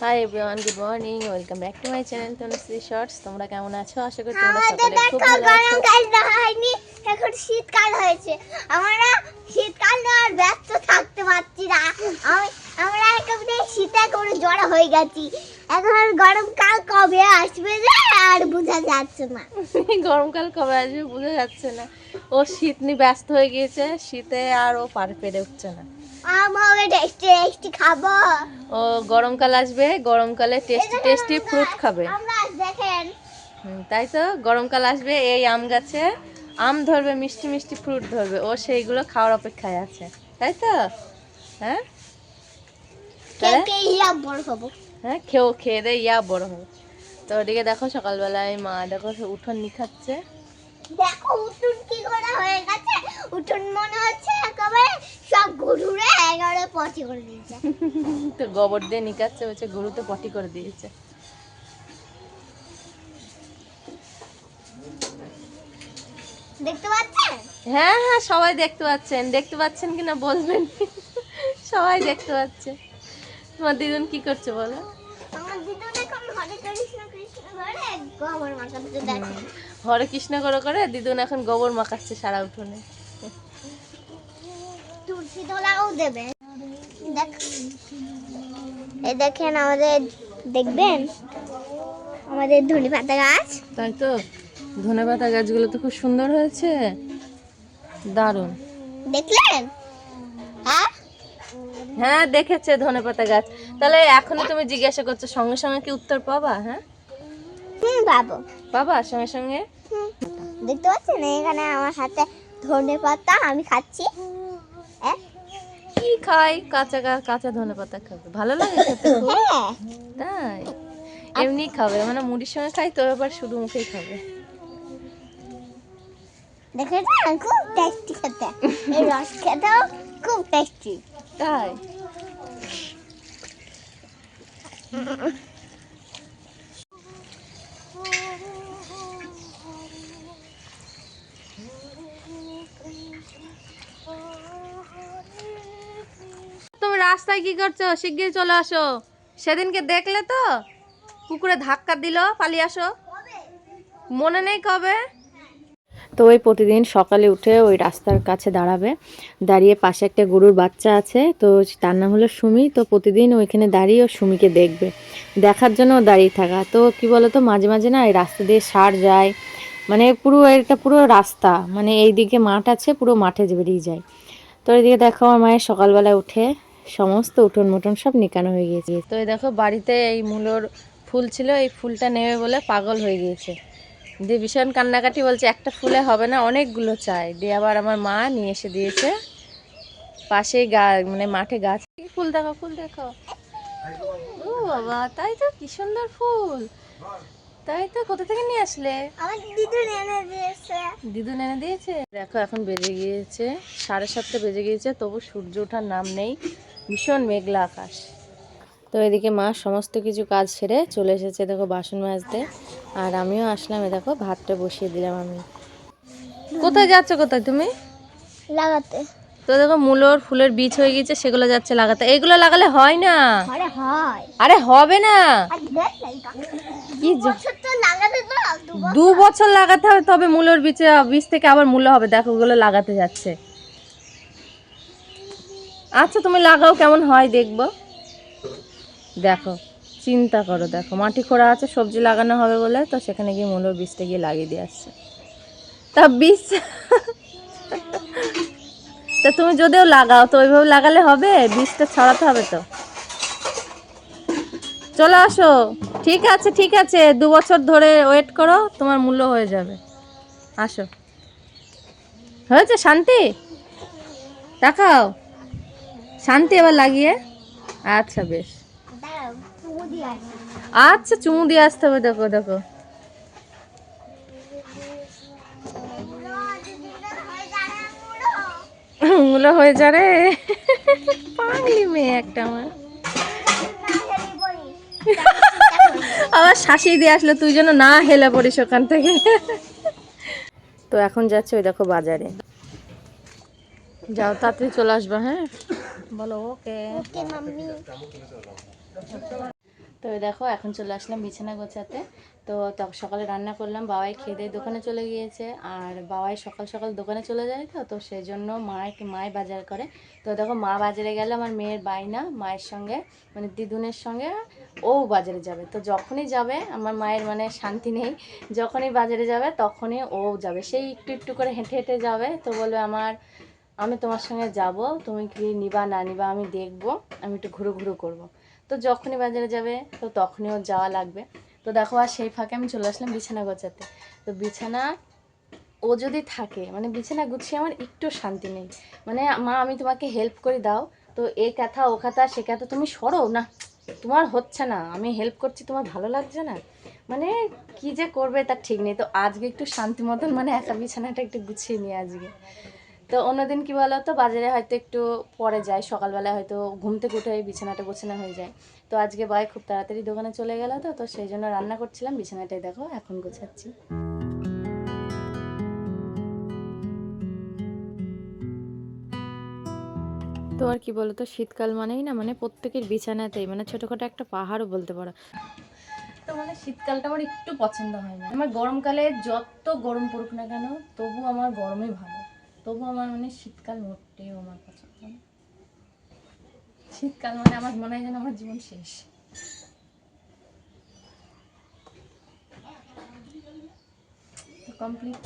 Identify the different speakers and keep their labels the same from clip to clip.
Speaker 1: High everyone, good morning, welcome back to my channel Tanushree shorts. তোমরা কেমন আছো? আশা করি তোমরা সকলে খুব ভালো আছো।
Speaker 2: গরমকাল হয়নি, এখন শীতকাল হয়েছে। আমরা শীতকাল আর ব্যস্ত থাকতে পারছি না। আমরা একেবারে শীতে করে জড়ো হয়ে গেছি। এখন গরমকাল কবে আসবে যে আর বোঝা যাচ্ছে না।
Speaker 1: গরমকাল কবে আসবে বোঝা যাচ্ছে না। ও শীত নিয়ে ব্যস্ত হয়ে গিয়েছে, শীতে আর ও পেরে উঠছে না।
Speaker 2: আমাকে টেস্টি টেস্টি খাবো।
Speaker 1: ও গরমকাল আসবে, গরমকালে টেস্টি টেস্টি ফ্রুট খাবে।
Speaker 2: আমরা দেখেন,
Speaker 1: তাই তো, গরমকাল আসবে, এই আম গাছে আম ধরবে, মিষ্টি মিষ্টি ফ্রুট ধরবে, ও সেইগুলো খাওয়ার অপেক্ষায় আছে, তাই তো? হ্যাঁ
Speaker 2: বড় হবো।
Speaker 1: হ্যাঁ, খেয়ে দে, বড় হবে। তো ওদিকে দেখো সকালবেলায় মা দেখো উঠোন নিখাচ্ছে।
Speaker 2: দেখো উঠোন কি করা হয়ে গেছে। উঠোন মনে হচ্ছে একেবারে সব গরুরে একেবারে পটি করে দিয়েছে।
Speaker 1: তো গোবর দিয়ে নিকাচ্ছে, হচ্ছে গরু তো পটি করে দিয়েছে।
Speaker 2: দেখতে পাচ্ছেন?
Speaker 1: হ্যাঁ হ্যাঁ, সবাই দেখতে পাচ্ছেন কিনা বলবেন। সবাই দেখতে পাচ্ছে। তোমার দিদুন কি করছে বলো?
Speaker 2: আমার দিদুন এখন হরে কৃষ্ণ কৃষ্ণ করে গোবর মাখাচ্ছে। দেখেন
Speaker 1: হরে কৃষ্ণ করে করে দিদুন এখন গোবর মাখাচ্ছে সারা উঠোনে।
Speaker 2: তুলসী তলাও দেবে। এই দেখেন আমাদের, দেখবেন আমাদের ধনেপাতা গাছ।
Speaker 1: তাই তো, ধনেপাতা গাছগুলো তো খুব সুন্দর হয়েছে, দারুণ।
Speaker 2: দেখলেন? হ্যাঁ
Speaker 1: হ্যাঁ দেখেছে ধনেপাতা গাছ। তাহলে এখনই তুমি জিজ্ঞাসা করছো, সঙ্গে সঙ্গে কি উত্তর পাবা? হ্যাঁ
Speaker 2: বাবু
Speaker 1: পাবা সঙ্গে সঙ্গে।
Speaker 2: দেখতে পাচ্ছেন এখানে আমার হাতে ধনেপাতা আমি খাচ্ছি।
Speaker 1: কি খাই? কাঁচা কাঁচা ধনেপাতা খাবে, ভালো লাগে খেতে খুব?
Speaker 2: হ্যাঁ
Speaker 1: তাই? এমনি খাবে মানে মুড়ির সঙ্গে খাই তো, এবার শুধু মুখেই খাবে।
Speaker 2: দেখেছেন খুব টেস্টি খেতে, এই রস খেতেও খুব টেস্টি।
Speaker 1: তাই? তুমি রাস্তায় কি করছো? শিগগির চলে আসো। সেদিনকে দেখলে তো, পুকুরে ধাক্কা দিল, পালিয়ে আসো। মনে নেই কবে? তো ওই প্রতিদিন সকালে উঠে ওই রাস্তার কাছে দাঁড়াবে, দাঁড়িয়ে পাশে একটা গরুর বাচ্চা আছে, তো তার নাম হলো সুমি। তো প্রতিদিন ওইখানে দাঁড়িয়ে ও সুমিকে দেখবে, দেখার জন্য ও দাঁড়িয়ে থাকা। তো কি বলতো, মাঝে মাঝে না এই রাস্তা দিয়ে ষাঁড় যায়, মানে পুরো এটা পুরো রাস্তা, মানে এইদিকে মাঠ আছে, পুরো মাঠে বেরিয়ে যায়। তো এইদিকে দেখো আমার মায়ের সকালবেলা উঠে সমস্ত উঠোন মুঠোন সব নিকানো হয়ে গিয়েছে। তো এই দেখো বাড়িতে এই মূলোর ফুল ছিল, এই ফুলটা নেবে বলে পাগল হয়ে গিয়েছে, দিয়ে ভীষণ কান্নাকাটি, বলছে একটা ফুলে হবে না, অনেকগুলো চাই। দিয়ে আবার আমার মা নিয়ে এসে দিয়েছে, পাশেই মানে মাঠে গাছ। ফুল দেখো, ফুল দেখো, ও বাবা, তাই তো, কি সুন্দর ফুল। তাই তো, কোথা থেকে নিয়ে আসলে?
Speaker 2: আমার দিদুন এনে দিয়েছে।
Speaker 1: দিদুন এনে দিয়েছে। দেখো এখন বেজে গিয়েছে 7:30 বেজে গিয়েছে, তবু সূর্য ওঠার নাম নেই, ভীষণ মেঘলা আকাশ। তো এদিকে মা সমস্ত কিছু কাজ সেরে চলে এসেছে দেখো বাসন মাজতে, আর আমিও আসলাম। দেখো ভাতটা বসিয়ে দিলাম আমি। কোথায় যাচ্ছ? কোথায় তুমি?
Speaker 2: লাগাতে।
Speaker 1: তো দেখো মূলোর ফুলের বীজ হয়ে গেছে, সেগুলো যাচ্ছে লাগাতে। এইগুলো লাগালে হয় না।
Speaker 2: আরে হয়।
Speaker 1: আরে হবে না। কি 2 বছর লাগাতে হবে, তবে মূলোর বীজ থেকে আবার মূল্য হবে। দেখো ওগুলো লাগাতে যাচ্ছে। আচ্ছা তুমি লাগাও, কেমন হয় দেখবো। দেখো চিন্তা করো, দেখো মাটি খোঁড়া আছে, সবজি লাগানো হবে বলে, তো সেখানে গিয়ে মূলোর বীজটা গিয়ে লাগিয়ে দিয়ে আসছে। তা বীজ তা তুমি যদিও লাগাও, তো ওইভাবে লাগালে হবে? বীজটা ছড়াতে হবে তো। চলে আসো। ঠিক আছে ঠিক আছে, 2 বছর ধরে ওয়েট করো, তোমার মূল্য হয়ে যাবে। আসো। হয়েছে শান্তি? তাকাও শান্তি, এবার লাগিয়ে। আচ্ছা বেশ, আচ্ছা চুমু দিয়ে আসতে হবে। দেখো দেখো মূল্য হয়ে যাবে। পাগলি মেয়ে একটা আমার। আবার শাসিয়ে দিয়ে আসলে তুই যেন না হেলে পড়িস ওখান থেকে। তো এখন যাচ্ছে ওই দেখো বাজারে, যাও তাড়াতাড়ি চলে আসবা। হ্যাঁ বলো। ওকে। তো এই দেখো এখন চলে আসলাম বিছানা গোছাতে। তো সকালে রান্না করলাম, বাবাই খেয়ে দিয়ে দোকানে চলে গিয়েছে, আর বাবাই সকাল সকাল দোকানে চলে যায়, তো সেই জন্য মায় বাজার করে। তো দেখো মা বাজারে গেলে আমার মেয়ের বায়না মায়ের সঙ্গে, মানে দিদুনের সঙ্গে ও বাজারে যাবে। তো যখনই যাবে আমার মায়ের মানে শান্তি নেই, যখনই বাজারে যাবে তখনই ও যাবে, সেই একটু একটু করে হেঁটে হেঁটে যাবে। তো বলবে আমি তোমার সঙ্গে যাব, তুমি কি নিবা না নিবা আমি দেখবো, আমি একটু ঘুরু ঘুরু করবো। তো যখনই বাজারে যাবে তো তখনই ওর যাওয়া লাগবে। তো দেখো আর সেই ফাঁকে আমি চলে আসলাম বিছানা গোছাতে। তো বিছানা ও যদি থাকে, মানে বিছানা গুছিয়ে আমার একটু শান্তি নেই, মানে মা আমি তোমাকে হেল্প করে দাও, তো এ কথা ও কথা সে কথা তুমি সরো না, তোমার হচ্ছে না, আমি হেল্প করছি তোমার ভালো লাগছে না, মানে কি যে করবে তার ঠিক নেই। তো আজকে একটু শান্তি মতন মানে একা বিছানাটা একটু গুছিয়ে নিয়ে আজকে। তো অন্যদিন কি বলো তো, বাজারে হয়তো একটু পরে যায়, সকালবেলা হয়তো ঘুম থেকে উঠে বিছানাটা গোছানো হয়ে যায়। তো আজকে বাই খুব তাড়াতাড়ি দোকানে চলে গেল, তো সেই জন্য রান্না করছিলাম, বিছানাটাই দেখো এখন গোছাচ্ছি। তো আর কি বলতো, শীতকাল মানেই না মানে প্রত্যেকের বিছানাতেই মানে ছোটোখাটো একটা পাহাড়ও বলতে পারো। তো মানে শীতকালটা আমার একটু পছন্দ হয় না। আমার গরমকালে যত গরম পড়ুক না কেন তবু আমার গরমই ভালো, তবু আমার মানে শীতকাল মোটেও আমার পছন্দ না। শীতকাল মানে আমার মনে হয় যেন আমার জীবন শেষ। কমপ্লিট।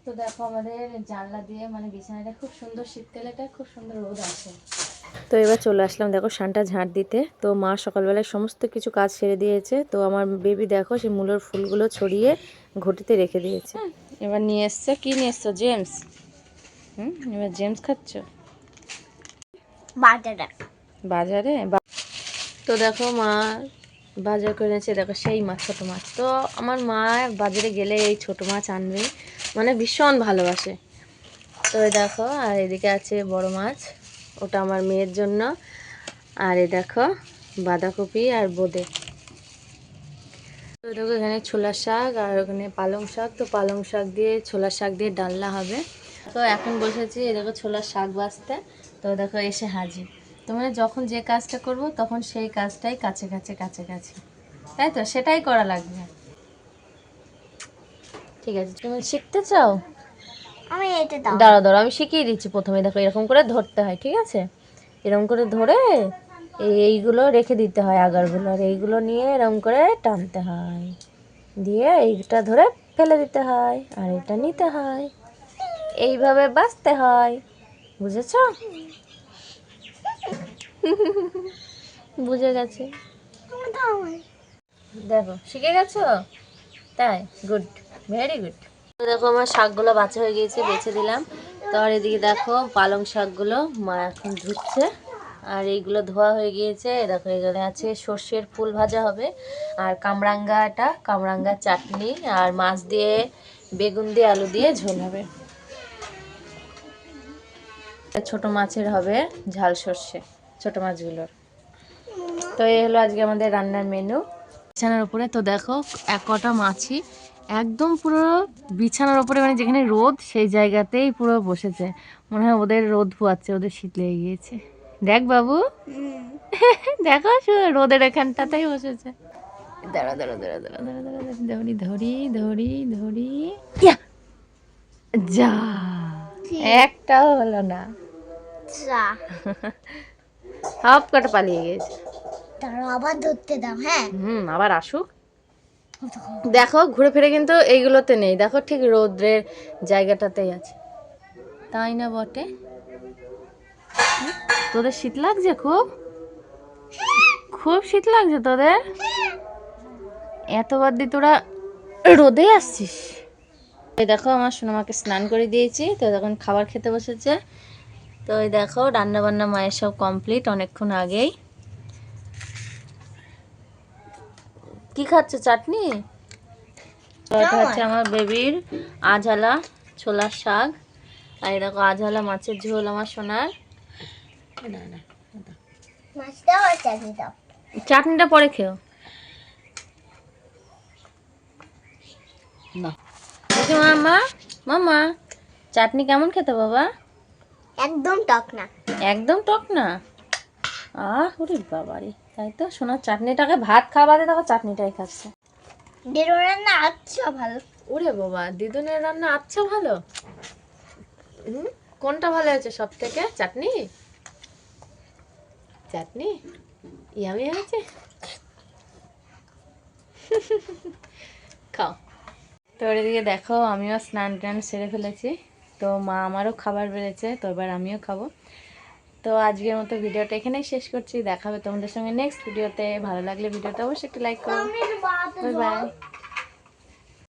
Speaker 1: তো দেখো আমাদের জানলা দিয়ে মানে বিছানাটা খুব সুন্দর, শীতকালেটা খুব সুন্দর রোদ আসে। তো এবার চলে আসলাম দেখো সানটা ঝাড় দিতে। তো মা সকালবেলায় সমস্ত কিছু কাজ সেরে দিয়েছে। তো আমার বেবি দেখো সেই মূলোর ফুলগুলো ছড়িয়ে ঘটিতে রেখে দিয়েছে। এবার নিয়ে এসছে, কি নিয়ে এসছো? জেমস। এবার জেমস খাচ্ছ বাজারে? তো দেখো মা বাজার করে এনেছে, দেখো সেই মাছ, ছোটো মাছ। তো আমার মা বাজারে গেলে এই ছোটো মাছ আনবে, মানে ভীষণ ভালোবাসে। তো এই দেখো, আর এদিকে আছে বড় মাছ, ওটা আমার মেয়ের জন্য। আর এই দেখো বাঁধাকপি আর বোঁদে। তো দেখো এখানে ছোলার শাক আর ওখানে পালং শাক। তো পালং শাক দিয়ে ছোলার শাক দিয়ে ডালনা হবে। তো এখন বসেছি এই দেখো ছোলার শাক বাছতে। তো দেখো এসে হাজির। তো মানে যখন যে কাজটা করব তখন সেই কাজটাই কাছে কাছে কাছে কাছে, তাই তো সেটাই করা লাগবে। ঠিক আছে, তুমি শিখতে চাও?
Speaker 2: আমি এটা দাও।
Speaker 1: দাঁড়াও দাঁড়াও, আমি শিখিয়ে দিচ্ছি। প্রথমে দেখো এরকম করে ধরতে হয়, ঠিক আছে? এরকম করে ধরে এইগুলো রেখে দিতে হয় আগারগুলো, আর এইগুলো নিয়ে এরকম করে টানতে হয়, দিয়ে এইটা ধরে ফেলে দিতে হয়, আর এটা নিতে হয়, এইভাবে বাছতে হয়। বুঝেছ? বুঝে গেছে। দেখো শিখে গেছো, তাই গুড, ভেরি গুড। দেখো আমার শাকগুলো বাছা হয়ে গিয়েছে, বেছে দিলাম। তো আর এদিকে দেখো পালং শাকগুলো মা এখন ধুচ্ছে, আর এইগুলো ধোয়া হয়ে গিয়েছে। দেখো এখানে আছে সর্ষের ফুল ভাজা হবে, আর কামরাঙ্গার চাটনি, আর মাছ দিয়ে বেগুন দিয়ে আলু দিয়ে ঝোল হবে। ছোট মাছের হবে ঝাল সর্ষে, ছোট মাছগুলোর। তো এই হলো আজকে আমাদের রান্নার মেনু বিছানার উপরে। তো দেখো এক কটা মাছি একদম পুরো বিছানার উপরে, মানে যেখানে রোদ সেই জায়গাতেই পুরো বসেছে, মনে হয় ওদের রোদ পোয়াচ্ছে, ওদের শীত লেগে গিয়েছে। দেখ বাবু, দেখো রোদের এখানটাতেই বসেছে। দাঁড়া দাঁড়া দাঁড়া দাঁড়া দাঁড়া দাঁড়া, ধরি ধরি ধরি ধরি, যা একটাও হলো না, সব কটা পালিয়ে গেছে।
Speaker 2: তারা আবার ধরতে দাও। হ্যাঁ,
Speaker 1: আবার আসুক। দেখো ঘুরে ফিরে কিন্তু এইগুলোতে নেই, দেখো ঠিক রোদ্রের জায়গাটাতেই আছে, তাই না বটে? তোদের শীত লাগছে? খুব খুব শীত লাগছে তোদের? এতবার দিয়ে তোরা রোদে আসছিস। এই দেখো আমার সোনামাকে স্নান করে দিয়েছি, তো তখন খাবার খেতে বসেছে। তো এই দেখো রান্না বান্না মায়ের সব কমপ্লিট অনেকক্ষণ আগেই। কি খাচ্ছে? চাটনি? এটা হচ্ছে আমার বেবির আঝালা ছোলার শাক, আর এরকম আঝালা মাছের ঝোল আমার সোনার। চাটনিটা পরে খেও না। মামা মামা চাটনি কেমন খেতে বাবা?
Speaker 2: একদম টক না।
Speaker 1: একদম টক না? ওরে বাবারে, তাই তো সোনার চাটনিটাকে ভাত খাওয়াতে দেখো চাটনিটাই খাচ্ছে।
Speaker 2: দিদুন রান্না আচ্ছা ভালো।
Speaker 1: ওরে বাবা, দিদুনের রান্না আচ্ছা ভালো। কোনটা ভালো হয়েছে সব থেকে? চাটনি? চাটনি ইয়ামি হয়েছে। খাও। তো এদিকে দেখো আমিও স্নান টান সেরে ফেলেছি। তো মা আমারও খাবার বেড়েছে, তো এবার আমিও খাবো। তো আজকের মতো ভিডিওটা এখানেই শেষ করছি। দেখা হবে তোমাদের সঙ্গে নেক্সট ভিডিওতে। ভালো লাগলে ভিডিওটা অবশ্যই একটু লাইক করো। Bye bye.